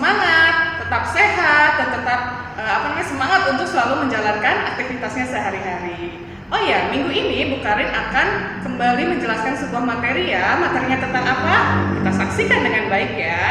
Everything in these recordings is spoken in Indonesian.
semangat, tetap sehat, dan tetap semangat untuk selalu menjalankan aktivitasnya sehari-hari. Oh ya, minggu ini Bu Karin akan kembali menjelaskan sebuah materi ya. Materinya tentang apa? Kita saksikan dengan baik ya.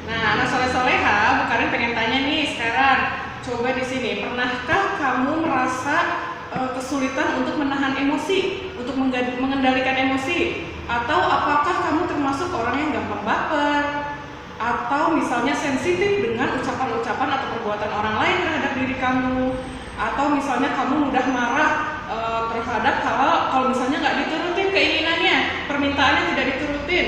Nah, anak soleh-soleha, Bu Karin pengen tanya nih sekarang. Coba di sini, pernahkah kamu merasa kesulitan untuk menahan emosi, untuk mengendalikan emosi? Atau apakah kamu termasuk orang yang gampang baper? Atau misalnya sensitif dengan ucapan-ucapan atau perbuatan orang lain terhadap diri kamu? Atau misalnya kamu mudah marah terhadap hal kalau misalnya nggak diturutin keinginannya, permintaannya tidak diturutin?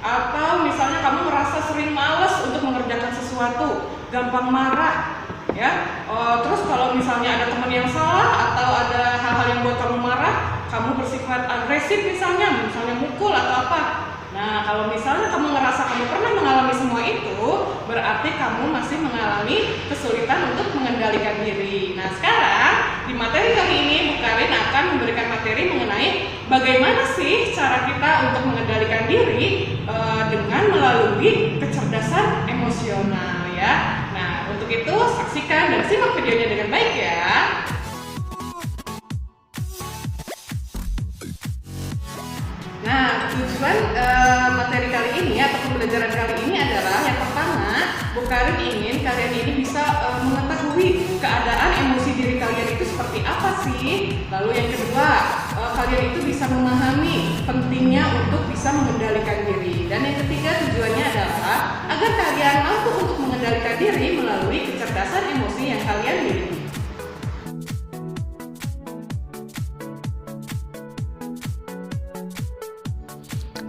Atau misalnya kamu merasa sering malas untuk mengerjakan sesuatu, gampang marah, ya? Terus kalau misalnya ada teman yang salah atau ada hal-hal yang buat kamu marah, kamu bersifat agresif misalnya mukul atau apa. Nah, kalau misalnya kamu ngerasa kamu pernah mengalami semua itu, berarti kamu masih mengalami kesulitan untuk mengendalikan diri. Nah, sekarang di materi kali ini Bu Karin akan memberikan materi mengenai bagaimana sih cara kita untuk mengendalikan diri dengan melalui kecerdasan emosional ya. Nah, untuk itu saksikan dan simak videonya dengan baik ya. Nah, tujuan materi kali ini atau pembelajaran kali ini adalah yang pertama, Bu Karin ingin kalian ini bisa mengetahui keadaan emosi diri kalian itu seperti apa sih. Lalu yang kedua, kalian itu bisa memahami pentingnya untuk bisa mengendalikan diri. Dan yang ketiga, tujuannya adalah agar kalian mampu untuk mengendalikan diri melalui kecerdasan emosi yang kalian miliki.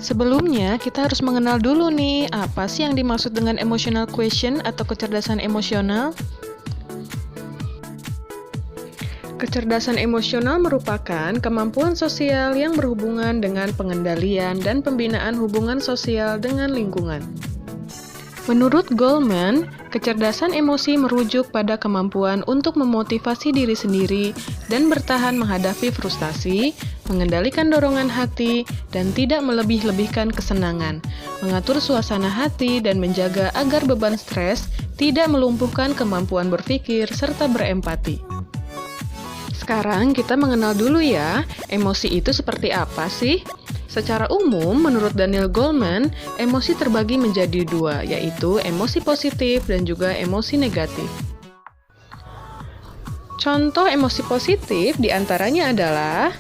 Sebelumnya, kita harus mengenal dulu nih, apa sih yang dimaksud dengan emotional quotient atau kecerdasan emosional? Kecerdasan emosional merupakan kemampuan sosial yang berhubungan dengan pengendalian dan pembinaan hubungan sosial dengan lingkungan. Menurut Goleman, kecerdasan emosi merujuk pada kemampuan untuk memotivasi diri sendiri dan bertahan menghadapi frustasi, mengendalikan dorongan hati, dan tidak melebih-lebihkan kesenangan, mengatur suasana hati, dan menjaga agar beban stres tidak melumpuhkan kemampuan berpikir serta berempati. Sekarang kita mengenal dulu ya, emosi itu seperti apa sih? Secara umum, menurut Daniel Goleman, emosi terbagi menjadi dua, yaitu emosi positif dan juga emosi negatif. Contoh emosi positif diantaranya adalah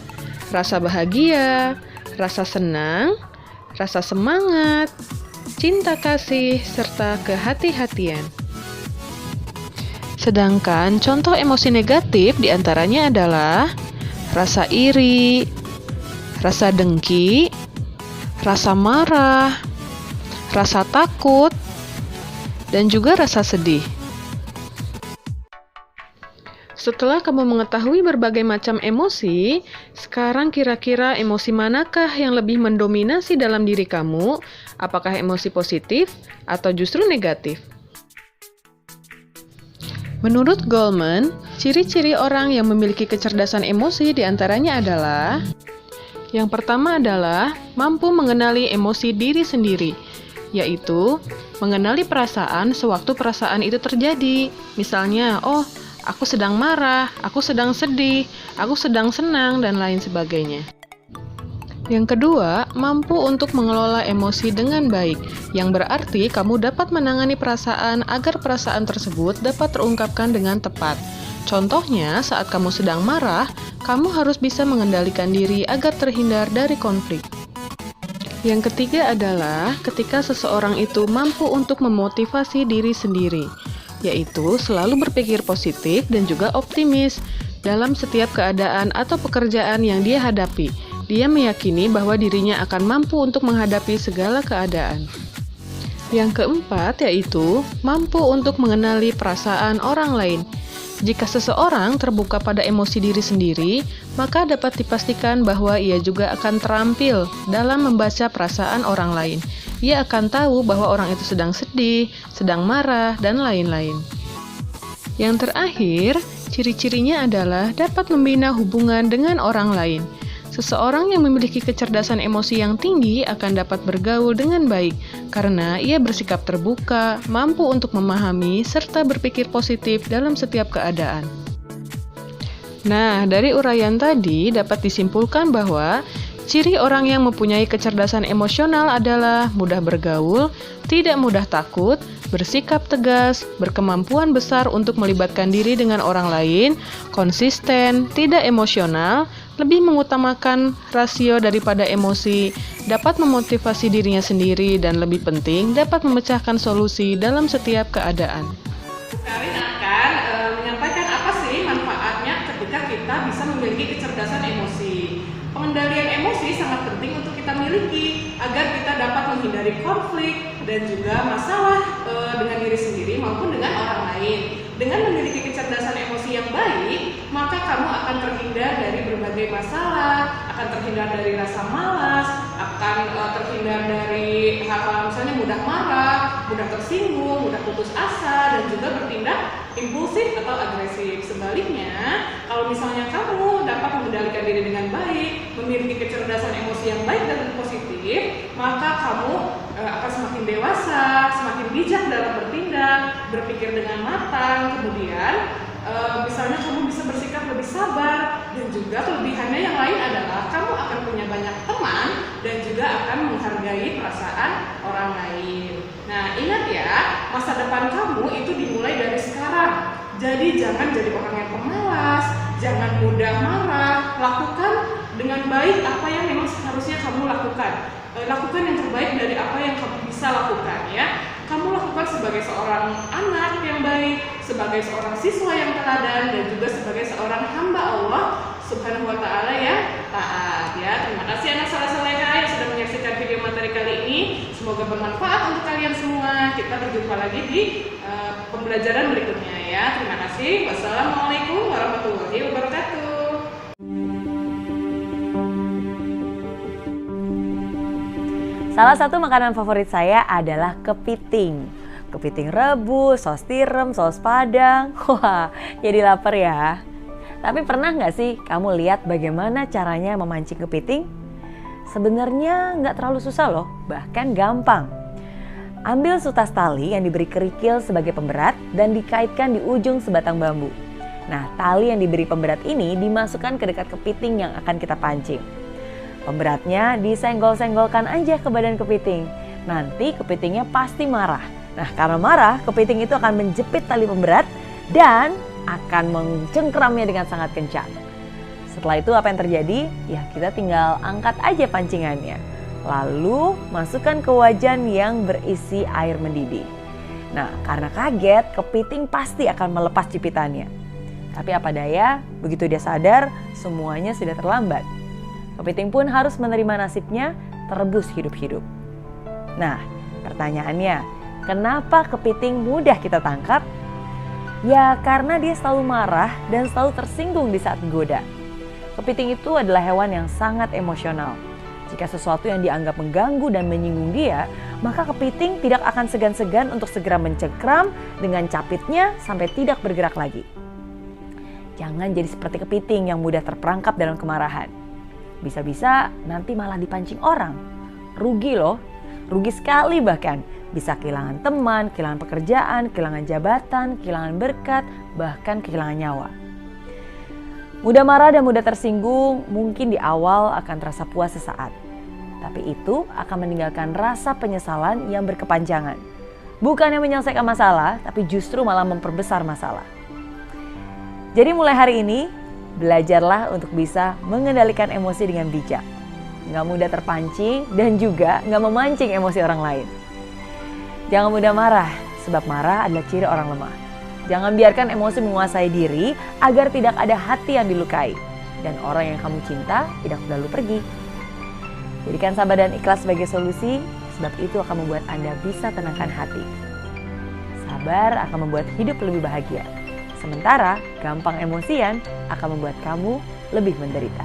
rasa bahagia, rasa senang, rasa semangat, cinta kasih, serta kehati-hatian. Sedangkan contoh emosi negatif diantaranya adalah rasa iri, rasa dengki, rasa marah, rasa takut, dan juga rasa sedih. Setelah kamu mengetahui berbagai macam emosi, sekarang kira-kira emosi manakah yang lebih mendominasi dalam diri kamu? Apakah emosi positif atau justru negatif? Menurut Goleman, ciri-ciri orang yang memiliki kecerdasan emosi diantaranya adalah: yang pertama adalah mampu mengenali emosi diri sendiri, yaitu mengenali perasaan sewaktu perasaan itu terjadi. Misalnya, oh, aku sedang marah, aku sedang sedih, aku sedang senang, dan lain sebagainya. Yang kedua, mampu untuk mengelola emosi dengan baik, yang berarti kamu dapat menangani perasaan agar perasaan tersebut dapat terungkapkan dengan tepat. Contohnya, saat kamu sedang marah, kamu harus bisa mengendalikan diri agar terhindar dari konflik. Yang ketiga adalah ketika seseorang itu mampu untuk memotivasi diri sendiri, yaitu selalu berpikir positif dan juga optimis dalam setiap keadaan atau pekerjaan yang dia hadapi. Dia meyakini bahwa dirinya akan mampu untuk menghadapi segala keadaan. Yang keempat yaitu mampu untuk mengenali perasaan orang lain. Jika seseorang terbuka pada emosi diri sendiri, maka dapat dipastikan bahwa ia juga akan terampil dalam membaca perasaan orang lain. Ia akan tahu bahwa orang itu sedang sedih, sedang marah, dan lain-lain. Yang terakhir, ciri-cirinya adalah dapat membina hubungan dengan orang lain. Seseorang yang memiliki kecerdasan emosi yang tinggi akan dapat bergaul dengan baik karena ia bersikap terbuka, mampu untuk memahami, serta berpikir positif dalam setiap keadaan. Nah, dari uraian tadi dapat disimpulkan bahwa ciri orang yang mempunyai kecerdasan emosional adalah mudah bergaul, tidak mudah takut, bersikap tegas, berkemampuan besar untuk melibatkan diri dengan orang lain, konsisten, tidak emosional, lebih mengutamakan rasio daripada emosi, dapat memotivasi dirinya sendiri, dan lebih penting dapat memecahkan solusi dalam setiap keadaan. Karin akan menyampaikan apa sih manfaatnya ketika kita bisa memiliki kecerdasan emosi. Pengendalian emosi sangat penting untuk kita miliki agar kita dapat menghindari konflik dan juga masalah dengan diri sendiri maupun dengan orang lain. Dengan memiliki kecerdasan emosi yang baik, maka kamu akan terhindar dari berbagai masalah, akan terhindar dari rasa malas, akan terhindar dari hal-hal misalnya mudah marah, mudah tersinggung, mudah putus asa, dan juga bertindak impulsif atau agresif. Sebaliknya, kalau misalnya kamu dapat mengendalikan diri dengan baik, memiliki kecerdasan emosi yang baik dan positif, maka kamu akan semakin dewasa, semakin bijak dalam bertindak, berpikir dengan matang, kemudian misalnya kamu bisa bersikap lebih sabar, dan juga kelebihannya yang lain adalah kamu akan punya banyak teman dan juga akan menghargai perasaan orang lain. Nah, ingat ya, masa depan kamu itu dimulai dari sekarang. Jadi jangan jadi orang yang pemalas, jangan mudah marah, lakukan dengan baik apa yang memang seharusnya kamu lakukan. Lakukan yang terbaik dari apa yang kamu bisa lakukan ya. Kamu lakukan sebagai seorang anak yang baik, sebagai seorang siswa yang teladan, dan juga sebagai seorang hamba Allah Subhanahu wa Ta'ala yang taat ya. Terima kasih anak saleh-saleha yang sudah menyaksikan video materi kali ini. Semoga bermanfaat untuk kalian semua. Kita berjumpa lagi di pembelajaran berikutnya ya. Terima kasih. Wassalamualaikum warahmatullahi wabarakatuh. Salah satu makanan favorit saya adalah kepiting. Kepiting rebus, saus tiram, saus padang. Wah, jadi lapar ya. Tapi pernah nggak sih kamu lihat bagaimana caranya memancing kepiting? Sebenarnya nggak terlalu susah loh, bahkan gampang. Ambil sutas tali yang diberi kerikil sebagai pemberat dan dikaitkan di ujung sebatang bambu. Nah, tali yang diberi pemberat ini dimasukkan ke dekat kepiting yang akan kita pancing. Pemberatnya disenggol-senggolkan aja ke badan kepiting. Nanti kepitingnya pasti marah. Nah, karena marah, kepiting itu akan menjepit tali pemberat dan akan mencengkeramnya dengan sangat kencang. Setelah itu apa yang terjadi? Ya, kita tinggal angkat aja pancingannya. Lalu masukkan ke wajan yang berisi air mendidih. Nah, karena kaget, kepiting pasti akan melepas jepitannya. Tapi apa daya, begitu dia sadar, semuanya sudah terlambat. Kepiting pun harus menerima nasibnya terebus hidup-hidup. Nah, pertanyaannya, kenapa kepiting mudah kita tangkap? Ya, karena dia selalu marah dan selalu tersinggung di saat menggoda. Kepiting itu adalah hewan yang sangat emosional. Jika sesuatu yang dianggap mengganggu dan menyinggung dia, maka kepiting tidak akan segan-segan untuk segera mencengkram dengan capitnya sampai tidak bergerak lagi. Jangan jadi seperti kepiting yang mudah terperangkap dalam kemarahan. Bisa-bisa nanti malah dipancing orang. Rugi loh, rugi sekali bahkan. Bisa kehilangan teman, kehilangan pekerjaan, kehilangan jabatan, kehilangan berkat, bahkan kehilangan nyawa. Mudah marah dan mudah tersinggung mungkin di awal akan terasa puas sesaat. Tapi itu akan meninggalkan rasa penyesalan yang berkepanjangan. Bukannya menyelesaikan masalah, tapi justru malah memperbesar masalah. Jadi mulai hari ini, belajarlah untuk bisa mengendalikan emosi dengan bijak. Nggak mudah terpancing dan juga nggak memancing emosi orang lain. Jangan mudah marah, sebab marah adalah ciri orang lemah. Jangan biarkan emosi menguasai diri agar tidak ada hati yang dilukai. Dan orang yang kamu cinta tidak selalu pergi. Jadikan sabar dan ikhlas sebagai solusi, sebab itu akan membuat Anda bisa tenangkan hati. Sabar akan membuat hidup lebih bahagia. Sementara gampang emosian akan membuat kamu lebih menderita.